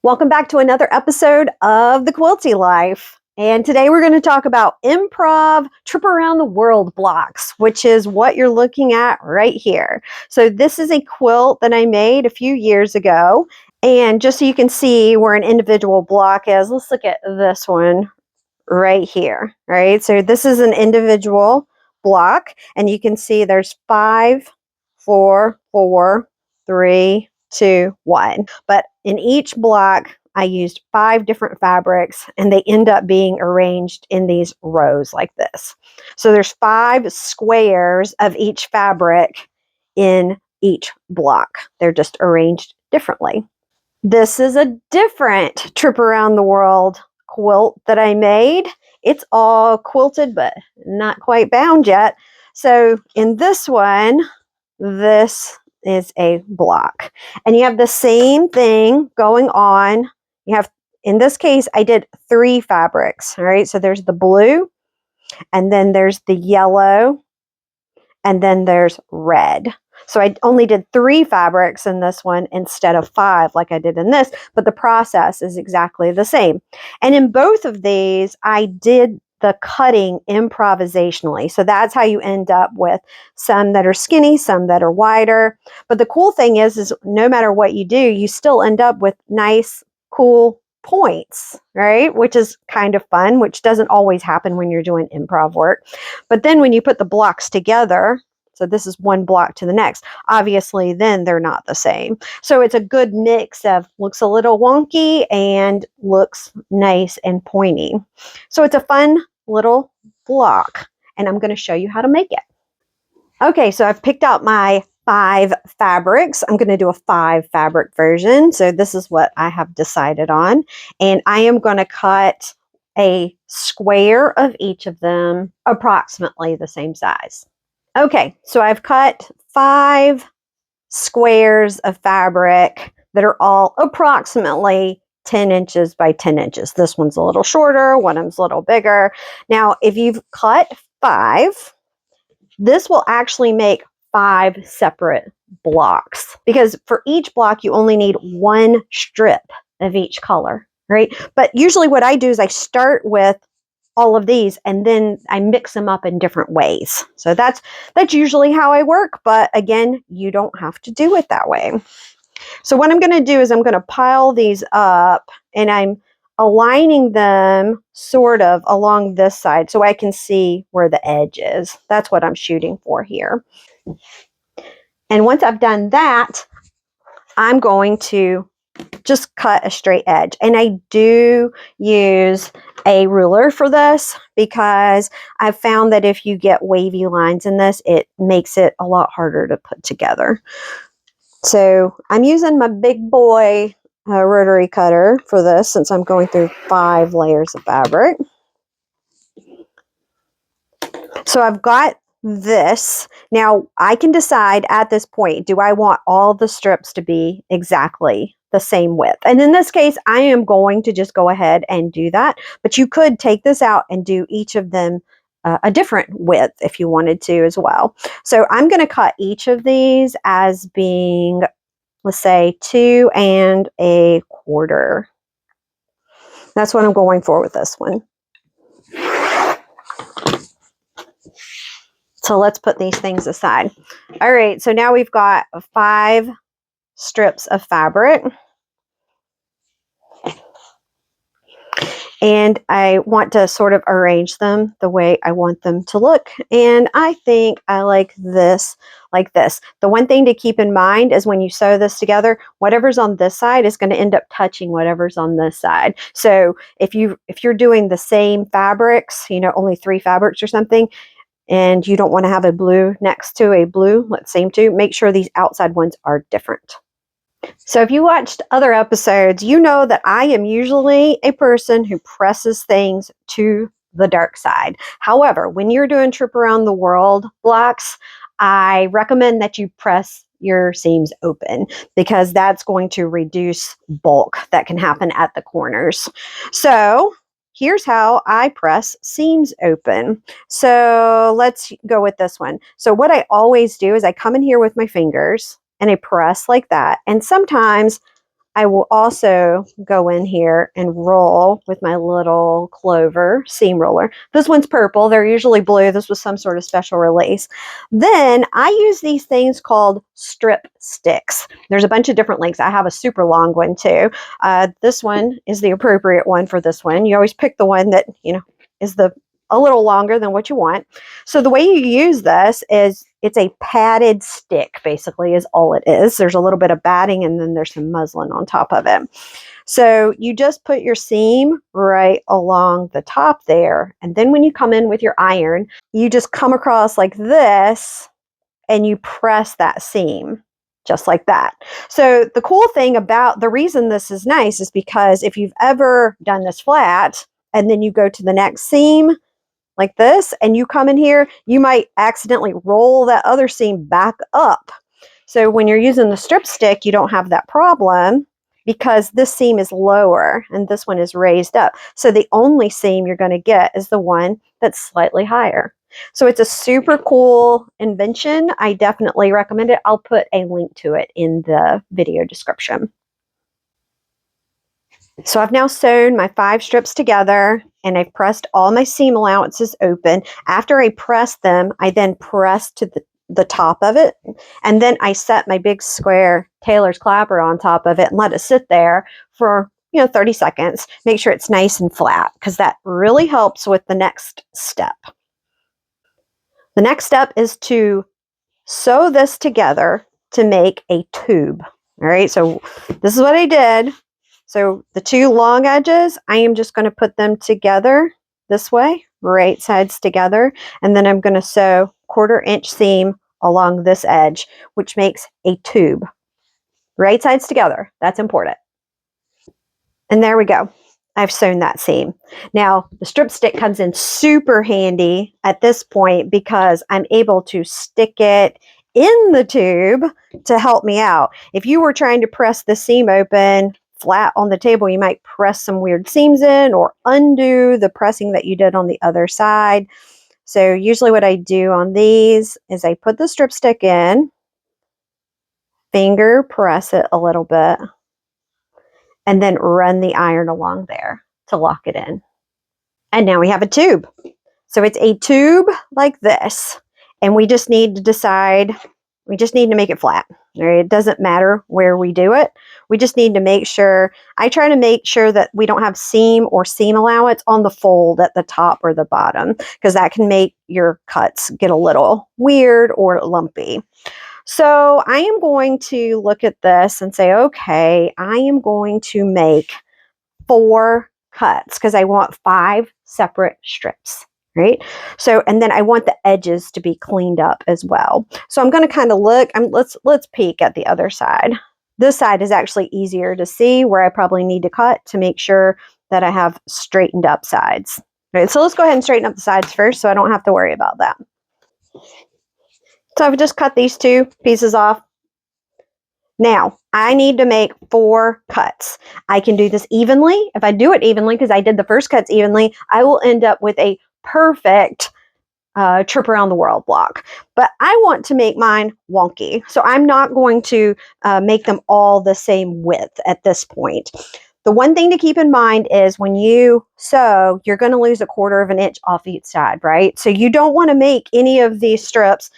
Welcome back to another episode of the Quilty Life. And today we're going to talk about improv trip around the world blocks, which is what you're looking at right here. So this is a quilt that I made a few years ago. And just so you can see where an individual block is, let's look at this one right here, right? So this is an individual block, and you can see there's 5, 4, 4, 3, 2, 1. But in each block, I used 5 different fabrics, and they end up being arranged in these rows like this. So there's 5 squares of each fabric in each block. They're just arranged differently. This is a different trip around the world quilt that I made. It's all quilted, but not quite bound yet. So in this one, this is a block. And you have the same thing going on. You have, in this case, I did 3 fabrics, all right? So there's the blue, and then there's the yellow, and then there's red. So I only did 3 fabrics in this one instead of 5 like I did in this, but the process is exactly the same. And in both of these, I did the cutting improvisationally. So that's how you end up with some that are skinny, some that are wider. But the cool thing is no matter what you do, you still end up with nice, cool points, right? Which is kind of fun, which doesn't always happen when you're doing improv work. But then when you put the blocks together, so this is one block to the next, obviously then they're not the same. So it's a good mix of looks a little wonky and looks nice and pointy. So it's a fun little block, and I'm going to show you how to make it. Okay, so I've picked out my 5 fabrics. I'm going to do a 5 fabric version. So this is what I have decided on. And I am going to cut a square of each of them approximately the same size. Okay, so I've cut 5 squares of fabric that are all approximately 10 inches by 10 inches. This one's a little shorter, one of them's a little bigger. Now, if you've cut 5, this will actually make 5 separate blocks, because for each block, you only need 1 strip of each color, right? But usually what I do is I start with all of these and then I mix them up in different ways. So that's usually how I work, but again, you don't have to do it that way. So what I'm going to do is I'm going to pile these up, and I'm aligning them sort of along this side so I can see where the edge is. That's what I'm shooting for here. And once I've done that, I'm going to just cut a straight edge. And I do use a ruler for this because I've found that if you get wavy lines in this, it makes it a lot harder to put together. So I'm using my big boy rotary cutter for this, since I'm going through 5 layers of fabric. So I've got this. Now I can decide at this point, do I want all the strips to be exactly the same width? And in this case, I am going to just go ahead and do that. But you could take this out and do each of them a different width if you wanted to as well. So I'm going to cut each of these as being, let's say, 2 1/4. That's what I'm going for with this one. So let's put these things aside. All right, so now we've got 5 strips of fabric. And I want to sort of arrange them the way I want them to look. And I think I like this like this. The one thing to keep in mind is when you sew this together, whatever's on this side is going to end up touching whatever's on this side. So if you're doing the same fabrics, only 3 fabrics or something, and you don't want to have a blue next to a blue, let's same two, make sure these outside ones are different. So if you watched other episodes, you know that I am usually a person who presses things to the dark side. However, when you're doing trip around the world blocks, I recommend that you press your seams open, because that's going to reduce bulk that can happen at the corners. So here's how I press seams open. So let's go with this one. So what I always do is I come in here with my fingers and I press like that. And sometimes I will also go in here and roll with my little clover seam roller. This one's purple. They're usually blue. This was some sort of special release. Then I use these things called strip sticks. There's a bunch of different lengths. I have a super long one too. This one is the appropriate one for this one. You always pick the one that, is a little longer than what you want. So the way you use this is it's a padded stick, basically, is all it is. There's a little bit of batting and then there's some muslin on top of it. So you just put your seam right along the top there. And then when you come in with your iron, you just come across like this and you press that seam just like that. So the cool thing about the reason this is nice is because if you've ever done this flat and then you go to the next seam, like this, and you come in here, you might accidentally roll that other seam back up. So when you're using the strip stick, you don't have that problem because this seam is lower and this one is raised up. So the only seam you're going to get is the one that's slightly higher. So it's a super cool invention. I definitely recommend it. I'll put a link to it in the video description. So I've now sewn my 5 strips together and I've pressed all my seam allowances open. After I press them, I then press to the top of it. And then I set my big square tailor's clapper on top of it and let it sit there for 30 seconds. Make sure it's nice and flat because that really helps with the next step. The next step is to sew this together to make a tube. All right, so this is what I did. So the 2 long edges, I am just going to put them together this way, right sides together, and then I'm going to sew 1/4 inch seam along this edge, which makes a tube. Right sides together, that's important. And there we go. I've sewn that seam. Now, the strip stick comes in super handy at this point because I'm able to stick it in the tube to help me out. If you were trying to press the seam open flat on the table, you might press some weird seams in or undo the pressing that you did on the other side. So usually what I do on these is I put the strip stick in, finger press it a little bit, and then run the iron along there to lock it in. And now we have a tube. So it's a tube like this. And we just need to decide, we just need to make it flat. Right? It doesn't matter where we do it. We just need to make sure, I try to make sure that we don't have seam or seam allowance on the fold at the top or the bottom, because that can make your cuts get a little weird or lumpy. So I am going to look at this and say, okay, I am going to make 4 cuts because I want 5 separate strips, right? So, and then I want the edges to be cleaned up as well. So I'm going to kind of look, let's peek at the other side. This side is actually easier to see where I probably need to cut to make sure that I have straightened up sides. All right, so let's go ahead and straighten up the sides first so I don't have to worry about that. So I've just cut these 2 pieces off. Now, I need to make 4 cuts. I can do this evenly. If I do it evenly, because I did the first cuts evenly, I will end up with a perfect trip around the world block. But I want to make mine wonky. So I'm not going to make them all the same width at this point. The one thing to keep in mind is when you sew, you're going to lose 1/4 inch off each side, right? So you don't want to make any of these strips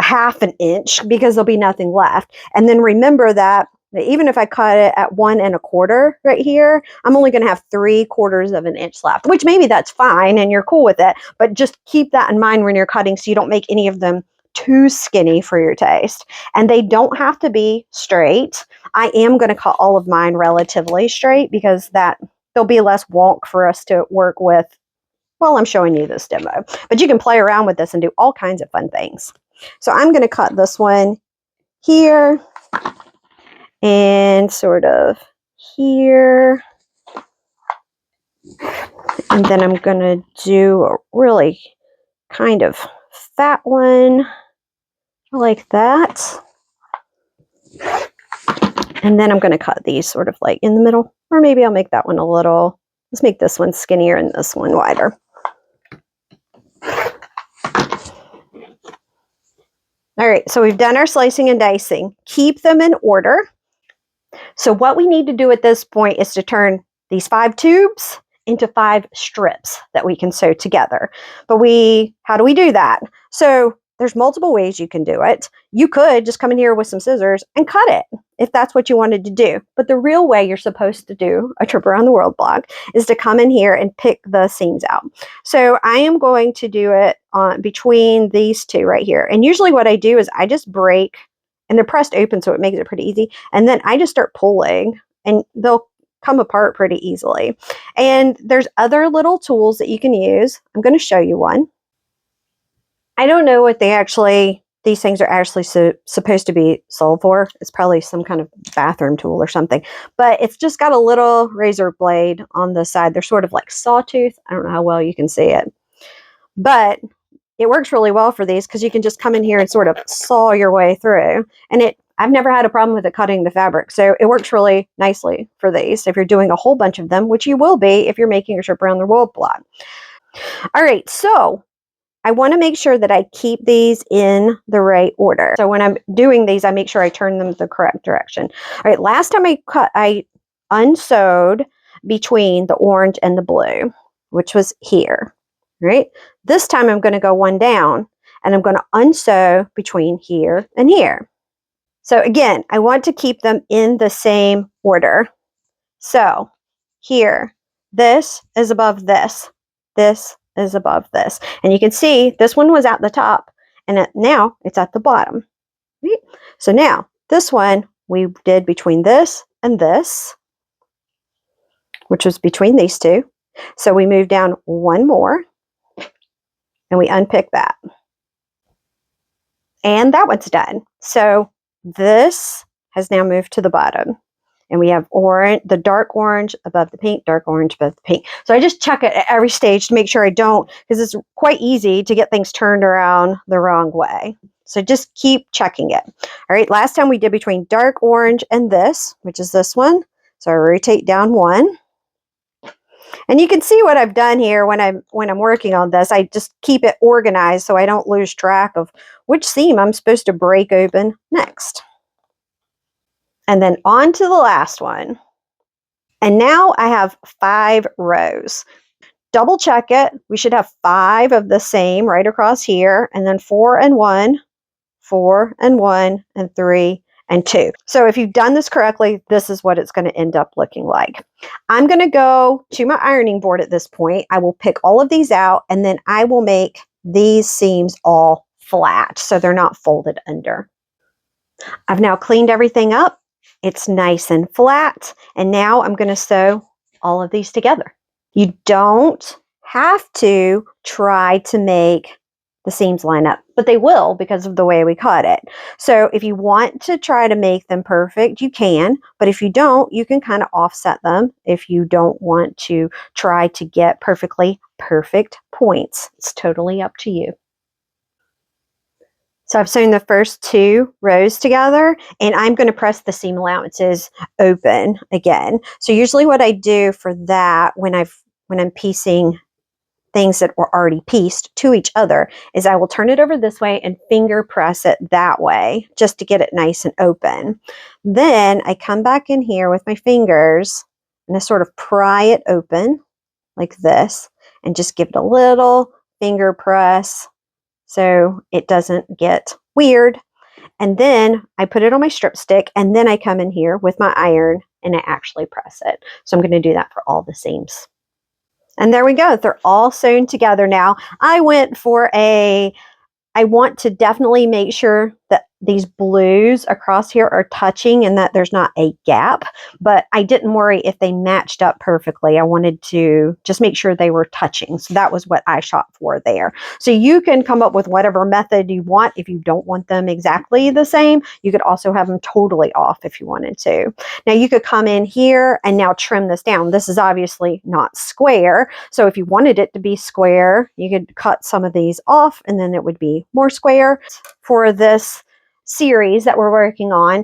1/2 inch because there'll be nothing left. And then remember that even if I cut it at 1 1/4 right here, I'm only going to have 3/4 inch left, which maybe that's fine and you're cool with it. But just keep that in mind when you're cutting so you don't make any of them too skinny for your taste. And they don't have to be straight. I am going to cut all of mine relatively straight because there'll be less wonk for us to work with while I'm showing you this demo. But you can play around with this and do all kinds of fun things. So I'm going to cut this one here and sort of here. And then I'm going to do a really kind of fat one like that. And then I'm going to cut these sort of like in the middle, or maybe I'll make that one let's make this one skinnier and this one wider. All right, so we've done our slicing and dicing. Keep them in order. So what we need to do at this point is to turn these 5 tubes into 5 strips that we can sew together. But how do we do that? So there's multiple ways you can do it. You could just come in here with some scissors and cut it if that's what you wanted to do. But the real way you're supposed to do a trip around the world block is to come in here and pick the seams out. So I am going to do it on between these two right here. And usually what I do is I just break, and they're pressed open, so it makes it pretty easy. And then I just start pulling, and they'll come apart pretty easily. And there's other little tools that you can use. I'm going to show you one. I don't know what these things are actually supposed to be sold for. It's probably some kind of bathroom tool or something. But it's just got a little razor blade on the side. They're sort of like sawtooth. I don't know how well you can see it. But it works really well for these because you can just come in here and sort of saw your way through. And I've never had a problem with it cutting the fabric. So it works really nicely for these if you're doing a whole bunch of them, which you will be if you're making a trip around the world block. All right, so I want to make sure that I keep these in the right order. So when I'm doing these, I make sure I turn them the correct direction. All right, last time I unsewed between the orange and the blue, which was here, right? This time I'm going to go one down, and I'm going to unsew between here and here. So again, I want to keep them in the same order. So here, this is above this. This is above this. And you can see this one was at the top, and now it's at the bottom. Right? So now this one we did between this and this, which was between these two. So we move down one more, and we unpick that. And that one's done. So this has now moved to the bottom. And we have the dark orange above the pink, dark orange above the pink. So I just check it at every stage to make sure I don't, because it's quite easy to get things turned around the wrong way. So just keep checking it. All right, last time we did between dark orange and this, which is this one. So I rotate down one. And you can see what I've done here when I'm working on this. I just keep it organized so I don't lose track of which seam I'm supposed to break open next. And then on to the last one. And now I have 5 rows. Double check it. We should have 5 of the same right across here, and then 4 and 1, 4 and 1, and 3 and 2. So if you've done this correctly, this is what it's going to end up looking like. I'm going to go to my ironing board at this point. I will pick all of these out, and then I will make these seams all flat so they're not folded under. I've now cleaned everything up. It's nice and flat. And now I'm going to sew all of these together. You don't have to try to make the seams line up, but they will because of the way we cut it. So if you want to try to make them perfect, you can, but if you don't, you can kind of offset them if you don't want to try to get perfectly perfect points. It's totally up to you. So I've sewn the first 2 rows together, and I'm going to press the seam allowances open again. So usually what I do for that when I'm piecing things that were already pieced to each other is I will turn it over this way and finger press it that way just to get it nice and open. Then I come back in here with my fingers and I sort of pry it open like this and just give it a little finger press so it doesn't get weird. And then I put it on my strip stick, and then I come in here with my iron and I actually press it. So I'm going to do that for all the seams. And there we go. They're all sewn together now. I want to definitely make sure that these blues across here are touching and that there's not a gap, but I didn't worry if they matched up perfectly. I wanted to just make sure they were touching. So that was what I shot for there. So you can come up with whatever method you want. If you don't want them exactly the same, you could also have them totally off if you wanted to. Now you could come in here and now trim this down. This is obviously not square. So if you wanted it to be square, you could cut some of these off and then it would be more square. For this series that we're working on,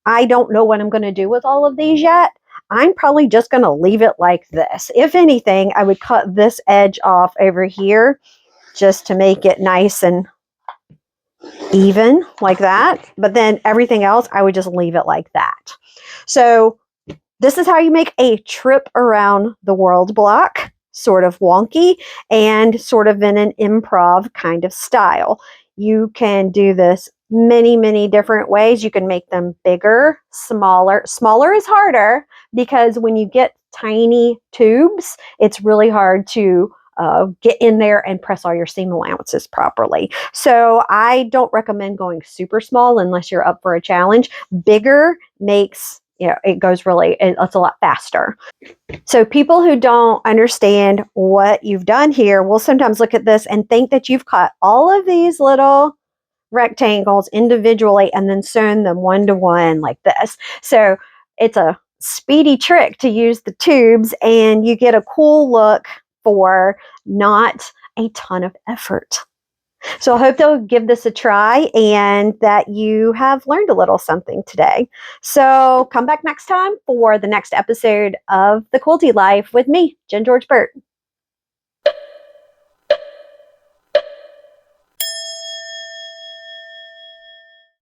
I don't know what I'm going to do with all of these yet. I'm probably just going to leave it like this. If anything, I would cut this edge off over here just to make it nice and even like that, but then everything else, I would just leave it like that. So this is how you make a trip around the world block, sort of wonky and sort of in an improv kind of style. You can do this many, many different ways. You can make them bigger, smaller. Smaller is harder because when you get tiny tubes, it's really hard to get in there and press all your seam allowances properly. So I don't recommend going super small unless you're up for a challenge. Bigger makes, it goes really, it's a lot faster. So people who don't understand what you've done here will sometimes look at this and think that you've cut all of these little rectangles individually and then sewn them one to one like this. So it's a speedy trick to use the tubes and you get a cool look for not a ton of effort. So I hope they'll give this a try and that you have learned a little something today. So come back next time for the next episode of The Quilty Life with me, Jenn George Burt.